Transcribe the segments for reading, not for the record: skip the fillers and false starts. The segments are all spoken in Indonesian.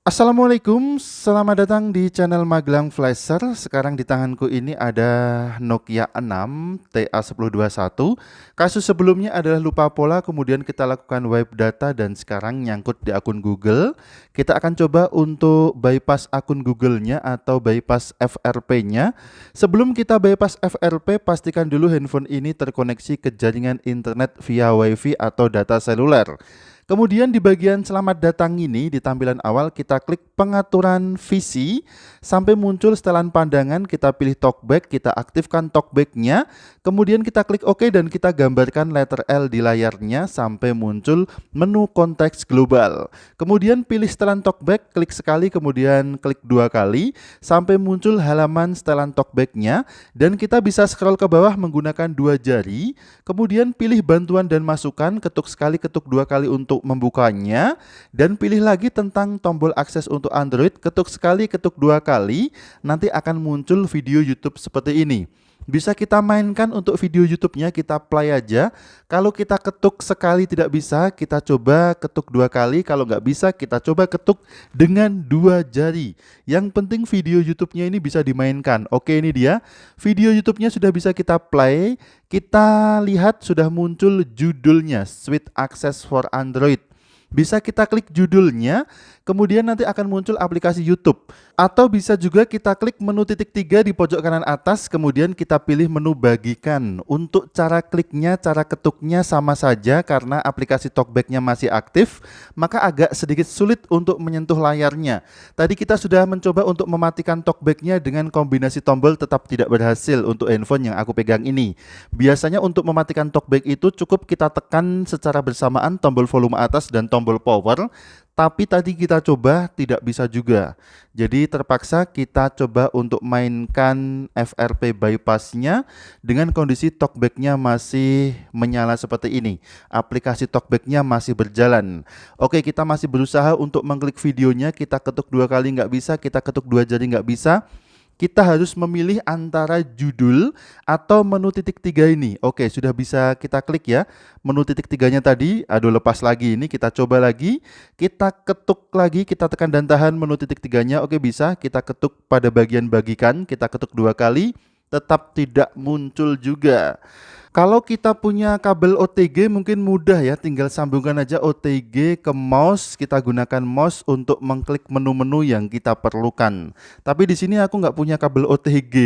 Assalamualaikum, selamat datang di channel Magelang Flasher. Sekarang di tanganku ini ada Nokia 6 TA1021. Kasus sebelumnya adalah lupa pola, kemudian kita lakukan wipe data dan sekarang nyangkut di akun Google. Kita akan coba untuk bypass akun Google-nya atau bypass FRP-nya. Sebelum kita bypass FRP, pastikan dulu handphone ini terkoneksi ke jaringan internet via WiFi atau data seluler. Kemudian di bagian selamat datang ini di tampilan awal kita klik pengaturan visi sampai muncul setelan pandangan, kita pilih talkback, kita aktifkan talkbacknya, kemudian kita klik OK dan kita gambarkan letter L di layarnya sampai muncul menu konteks global. Kemudian pilih setelan talkback, klik sekali kemudian klik dua kali sampai muncul halaman setelan talkbacknya dan kita bisa scroll ke bawah menggunakan dua jari, kemudian pilih bantuan dan masukan, ketuk sekali ketuk dua kali untuk membukanya dan pilih lagi tentang tombol akses untuk Android, ketuk sekali ketuk dua kali, nanti akan muncul video YouTube seperti ini. Bisa kita mainkan untuk video YouTube-nya, kita play aja. Kalau kita ketuk sekali tidak bisa, kita coba ketuk dua kali. Kalau nggak bisa, kita coba ketuk dengan dua jari. Yang penting video YouTube-nya ini bisa dimainkan. Oke, ini dia. Video YouTube-nya sudah bisa kita play. Kita lihat sudah muncul judulnya, Sweet Access for Android. Bisa kita klik judulnya, kemudian nanti akan muncul aplikasi YouTube. Atau bisa juga kita klik menu titik 3 di pojok kanan atas, kemudian kita pilih menu bagikan. Untuk cara kliknya, cara ketuknya sama saja karena aplikasi talkback-nya masih aktif, maka agak sedikit sulit untuk menyentuh layarnya. Tadi kita sudah mencoba untuk mematikan talkback-nya dengan kombinasi tombol tetap tidak berhasil untuk handphone yang aku pegang ini. Biasanya untuk mematikan talkback itu cukup kita tekan secara bersamaan tombol volume atas dan tombol power, tapi tadi kita coba tidak bisa juga. Jadi terpaksa kita coba untuk mainkan FRP bypassnya dengan kondisi talkback-nya masih menyala seperti ini. Aplikasi talkback-nya masih berjalan. Oke, kita masih berusaha untuk mengklik videonya, kita ketuk dua kali nggak bisa, kita ketuk dua jari nggak bisa. Kita harus memilih antara judul atau menu titik 3 ini. Oke, sudah bisa kita klik ya. Menu titik 3-nya tadi, aduh lepas lagi ini, kita coba lagi. Kita ketuk lagi, kita tekan dan tahan menu titik 3-nya. Oke, bisa. Kita ketuk pada bagian bagikan, kita ketuk dua kali, tetap tidak muncul juga. Kalau kita punya kabel OTG mungkin mudah ya, tinggal sambungkan aja OTG ke mouse, kita gunakan mouse untuk mengklik menu-menu yang kita perlukan. Tapi di sini aku nggak punya kabel OTG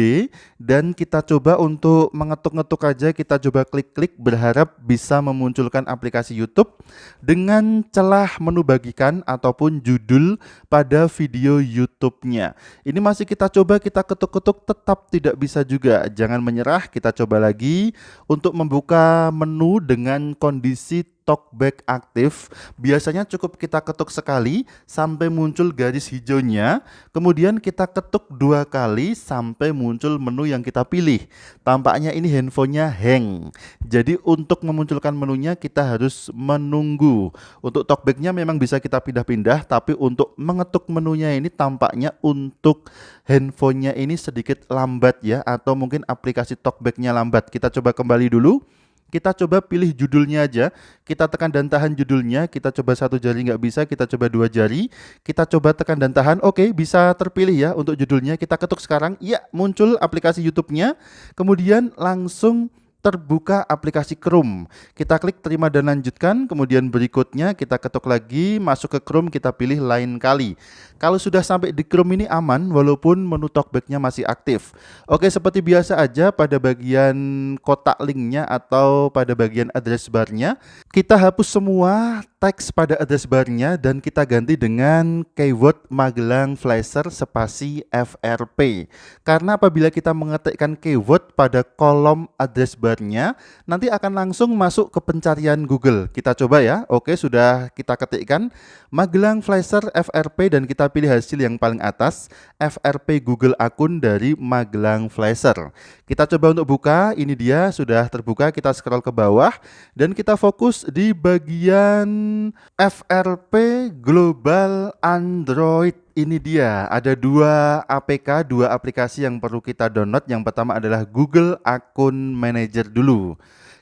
dan kita coba untuk mengetuk-ngetuk aja, kita coba klik-klik berharap bisa memunculkan aplikasi YouTube dengan celah menu bagikan ataupun judul pada video YouTube-nya. Ini masih kita coba, kita ketuk-ketuk tetap tidak bisa juga. Jangan menyerah, kita coba lagi. Untuk membuka menu dengan kondisi talkback aktif, biasanya cukup kita ketuk sekali sampai muncul garis hijaunya, kemudian kita ketuk dua kali sampai muncul menu yang kita pilih. Tampaknya ini handphonenya hang. Jadi untuk memunculkan menunya kita harus menunggu. Untuk talkbacknya memang bisa kita pindah-pindah, tapi untuk mengetuk menunya ini tampaknya untuk handphonenya ini sedikit lambat ya, atau mungkin aplikasi talkbacknya lambat. Kita coba kembali dulu. Kita coba pilih judulnya aja, kita tekan dan tahan judulnya, kita coba satu jari nggak bisa, kita coba dua jari, kita coba tekan dan tahan, oke bisa terpilih ya untuk judulnya, kita ketuk sekarang, iya muncul aplikasi YouTube-nya, kemudian langsung terbuka aplikasi Chrome. Kita klik terima dan lanjutkan, kemudian berikutnya kita ketuk lagi, masuk ke Chrome, kita pilih lain kali. Kalau sudah sampai di Chrome ini aman walaupun menu talkback-nya masih aktif. Oke, seperti biasa aja pada bagian kotak linknya atau pada bagian address bar-nya, kita hapus semua teks pada address bar-nya dan kita ganti dengan keyword Magelang Flasher spasi FRP. Karena apabila kita mengetikkan keyword pada kolom address bar-nya, nanti akan langsung masuk ke pencarian Google. Kita coba ya. Oke, sudah kita ketikkan Magelang Flasher FRP dan kita pilih hasil yang paling atas, FRP Google akun dari Magelang Flasher. Kita coba untuk buka, ini dia sudah terbuka, kita scroll ke bawah dan kita fokus di bagian FRP Global Android. Ini dia, ada dua APK, dua aplikasi yang perlu kita download. Yang pertama adalah Google Akun Manager dulu.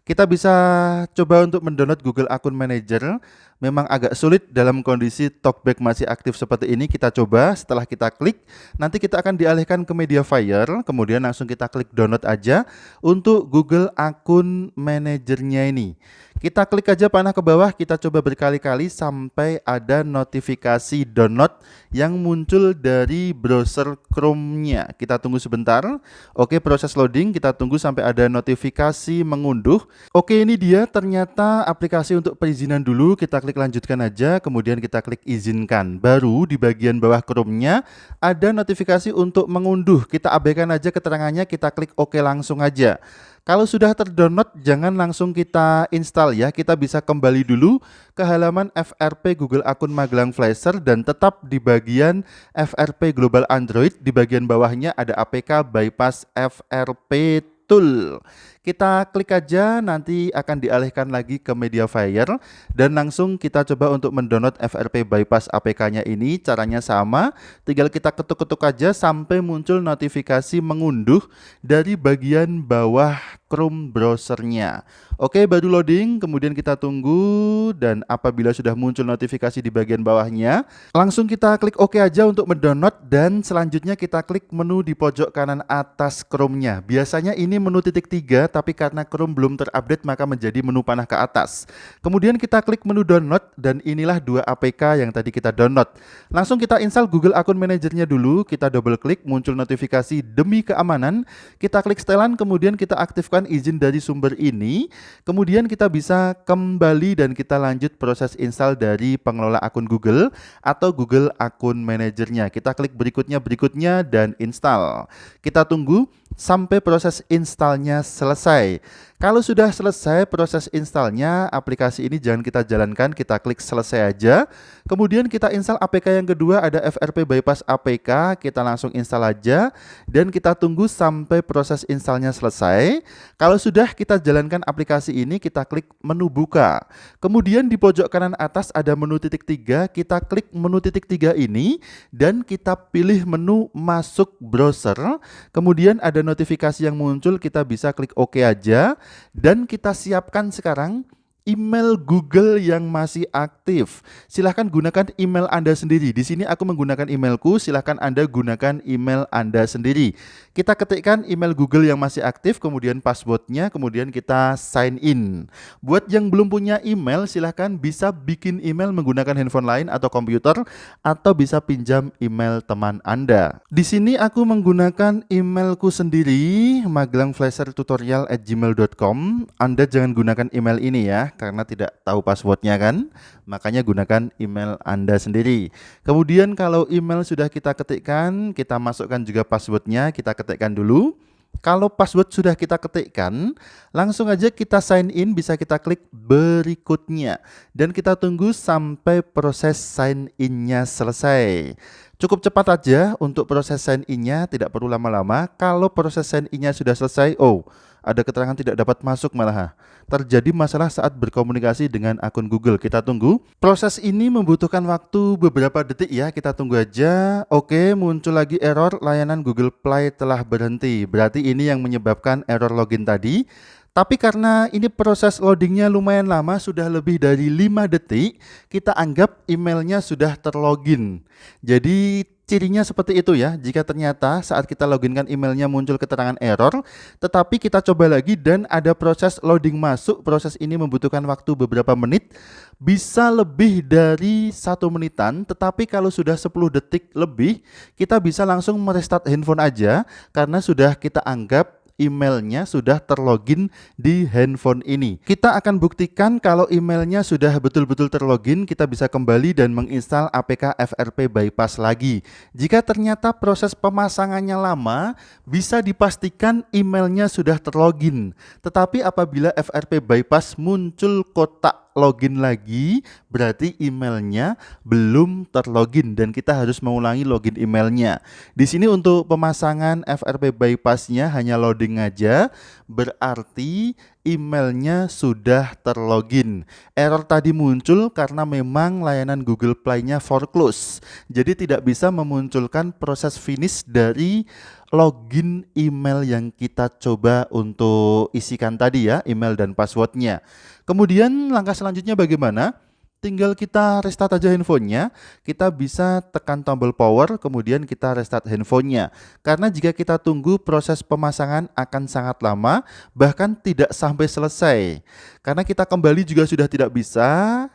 Kita bisa coba untuk mendownload Google Akun Manager memang agak sulit dalam kondisi talkback masih aktif seperti ini. Kita coba, setelah kita klik, nanti kita akan dialihkan ke Mediafire, kemudian langsung kita klik download aja untuk Google Akun Manajernya ini. Kita klik aja panah ke bawah, kita coba berkali-kali sampai ada notifikasi download yang muncul dari browser Chrome-nya. Kita tunggu sebentar. Oke, proses loading, kita tunggu sampai ada notifikasi mengunduh. Oke, ini dia ternyata aplikasi untuk perizinan dulu. Kita klik lanjutkan aja, kemudian kita klik izinkan. Baru di bagian bawah Chrome-nya ada notifikasi untuk mengunduh. Kita abaikan aja keterangannya, kita klik oke langsung aja. Kalau sudah terdownload, jangan langsung kita install ya. Kita bisa kembali dulu ke halaman FRP Google Akun Magelang Flasher dan tetap di bagian FRP Global Android. Di bagian bawahnya ada APK Bypass FRP Tool. Kita klik aja, nanti akan dialihkan lagi ke Mediafire dan langsung kita coba untuk mendownload FRP Bypass APK-nya ini. Caranya sama, tinggal kita ketuk-ketuk aja sampai muncul notifikasi mengunduh dari bagian bawah Chrome browsernya. Oke, baru loading, kemudian kita tunggu dan apabila sudah muncul notifikasi di bagian bawahnya, langsung kita klik OK aja untuk mendownload dan selanjutnya kita klik menu di pojok kanan atas Chrome-nya. Biasanya ini menu titik 3, tapi karena Chrome belum terupdate maka menjadi menu panah ke atas. Kemudian kita klik menu download dan inilah dua APK yang tadi kita download. Langsung kita install Google Akun Manajernya dulu, kita double klik, muncul notifikasi demi keamanan, kita klik setelan, kemudian kita aktifkan izin dari sumber ini. Kemudian kita bisa kembali dan kita lanjut proses install dari pengelola akun Google atau Google Akun Manajernya. Kita klik berikutnya dan install. Kita tunggu sampai proses installnya selesai. Kalau sudah selesai proses installnya, aplikasi ini jangan kita jalankan, kita klik selesai aja. Kemudian kita install APK yang kedua, ada FRP Bypass APK, kita langsung install aja dan kita tunggu sampai proses installnya selesai. Kalau sudah kita jalankan aplikasi ini, kita klik menu buka. Kemudian di pojok kanan atas ada menu titik 3, kita klik menu titik 3 ini dan kita pilih menu masuk browser. Kemudian ada notifikasi yang muncul, kita bisa klik OK aja. Dan kita siapkan sekarang email Google yang masih aktif. Silahkan gunakan email Anda sendiri. Di sini aku menggunakan emailku, silahkan Anda gunakan email Anda sendiri. Kita ketikkan email Google yang masih aktif, kemudian passwordnya, kemudian kita sign in. Buat yang belum punya email, silahkan bisa bikin email menggunakan handphone lain atau komputer, atau bisa pinjam email teman Anda. Di sini aku menggunakan emailku sendiri, magelangflashertutorial@gmail.com. Anda jangan gunakan email ini ya, karena tidak tahu passwordnya kan, makanya gunakan email Anda sendiri. Kemudian kalau email sudah kita ketikkan, kita masukkan juga passwordnya, kita ketikkan dulu. Kalau password sudah kita ketikkan, langsung aja kita sign in, bisa kita klik berikutnya dan kita tunggu sampai proses sign in-nya selesai. Cukup cepat aja untuk proses sign in-nya, tidak perlu lama-lama. Kalau proses sign in-nya sudah selesai, ada keterangan tidak dapat masuk malah. Terjadi masalah saat berkomunikasi dengan akun Google. Kita tunggu. Proses ini membutuhkan waktu beberapa detik ya, kita tunggu aja. Oke, muncul lagi error, layanan Google Play telah berhenti. Berarti ini yang menyebabkan error login tadi. Tapi karena ini proses loadingnya lumayan lama, sudah lebih dari 5 detik, kita anggap emailnya sudah terlogin. Jadi cirinya seperti itu ya, jika ternyata saat kita loginkan emailnya muncul keterangan error, tetapi kita coba lagi dan ada proses loading masuk, proses ini membutuhkan waktu beberapa menit, bisa lebih dari 1 menitan, tetapi kalau sudah 10 detik lebih, kita bisa langsung merestart handphone aja, karena sudah kita anggap emailnya sudah terlogin di handphone ini. Kita akan buktikan kalau emailnya sudah betul-betul terlogin, kita bisa kembali dan menginstal APK FRP Bypass lagi. Jika ternyata proses pemasangannya lama, bisa dipastikan emailnya sudah terlogin. Tetapi apabila FRP Bypass muncul kotak login lagi, berarti emailnya belum terlogin dan kita harus mengulangi login emailnya. Di sini untuk pemasangan FRP Bypass-nya hanya loading aja, berarti emailnya sudah terlogin. Error tadi muncul karena memang layanan Google Play-nya foreclose. Jadi tidak bisa memunculkan proses finish dari login email yang kita coba untuk isikan tadi ya, email dan passwordnya. Kemudian langkah selanjutnya bagaimana? tinggal kita restart aja handphonenya. Kita bisa tekan tombol power, kemudian kita restart handphonenya. Karena jika kita tunggu, proses pemasangan akan sangat lama, bahkan tidak sampai selesai. Karena kita kembali juga sudah tidak bisa,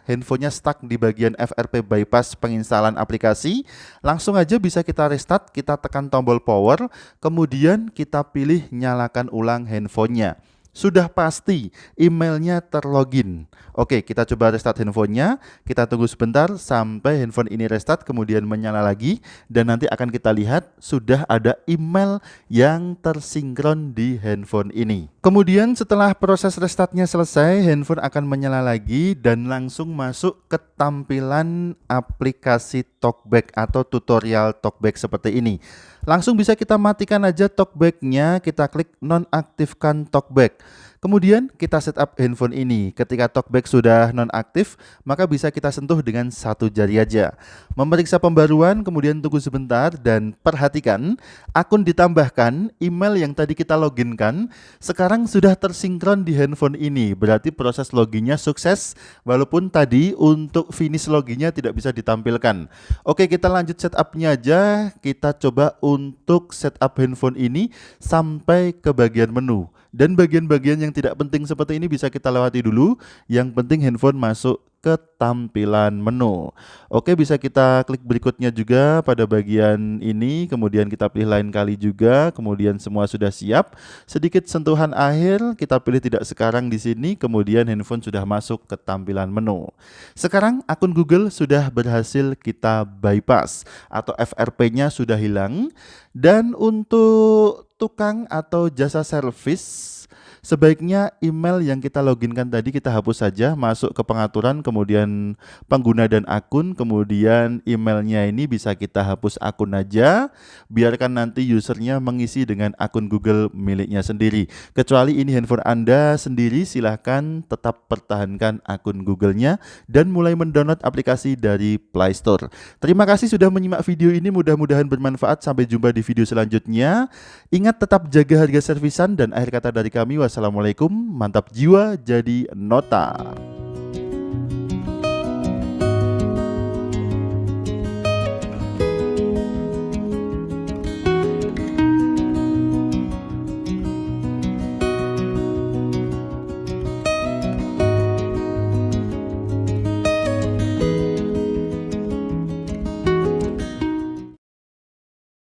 handphonenya stuck di bagian FRP bypass penginstalan aplikasi. Langsung aja bisa kita restart, kita tekan tombol power, kemudian kita pilih nyalakan ulang handphonenya. Sudah pasti emailnya terlogin. Oke, kita coba restart handphonenya. Kita tunggu sebentar sampai handphone ini restart, kemudian menyala lagi. Dan nanti akan kita lihat sudah ada email yang tersinkron di handphone ini. Kemudian setelah proses restartnya selesai, handphone akan menyala lagi dan langsung masuk ke tampilan aplikasi TalkBack atau tutorial TalkBack seperti ini. Langsung bisa kita matikan aja TalkBack-nya, kita klik nonaktifkan TalkBack. Kemudian kita setup handphone ini. Ketika TalkBack sudah nonaktif, maka bisa kita sentuh dengan satu jari aja. Memeriksa pembaruan, kemudian tunggu sebentar dan perhatikan akun ditambahkan, email yang tadi kita loginkan sekarang sudah tersinkron di handphone ini. Berarti proses loginnya sukses, walaupun tadi untuk finish loginnya tidak bisa ditampilkan. Oke, kita lanjut setupnya aja. Kita coba untuk setup handphone ini sampai ke bagian menu. Dan bagian-bagian yang tidak penting seperti ini bisa kita lewati dulu. Yang penting handphone masuk ke tampilan menu. Oke, bisa kita klik berikutnya juga pada bagian ini, kemudian kita pilih lain kali juga, kemudian semua sudah siap. Sedikit sentuhan akhir, kita pilih tidak sekarang di sini, kemudian handphone sudah masuk ke tampilan menu. Sekarang akun Google sudah berhasil kita bypass atau FRP-nya sudah hilang. Dan untuk tukang atau jasa servis, sebaiknya email yang kita loginkan tadi kita hapus saja, masuk ke pengaturan, kemudian pengguna dan akun, kemudian emailnya ini bisa kita hapus akun aja, biarkan nanti usernya mengisi dengan akun Google miliknya sendiri. Kecuali ini handphone Anda sendiri, silahkan tetap pertahankan akun Google-nya dan mulai mendownload aplikasi dari Play Store. Terima kasih sudah menyimak video ini, mudah-mudahan bermanfaat. Sampai jumpa di video selanjutnya. Ingat tetap jaga harga servisan dan akhir kata dari kami, wassalamualaikum, mantap jiwa jadi nota.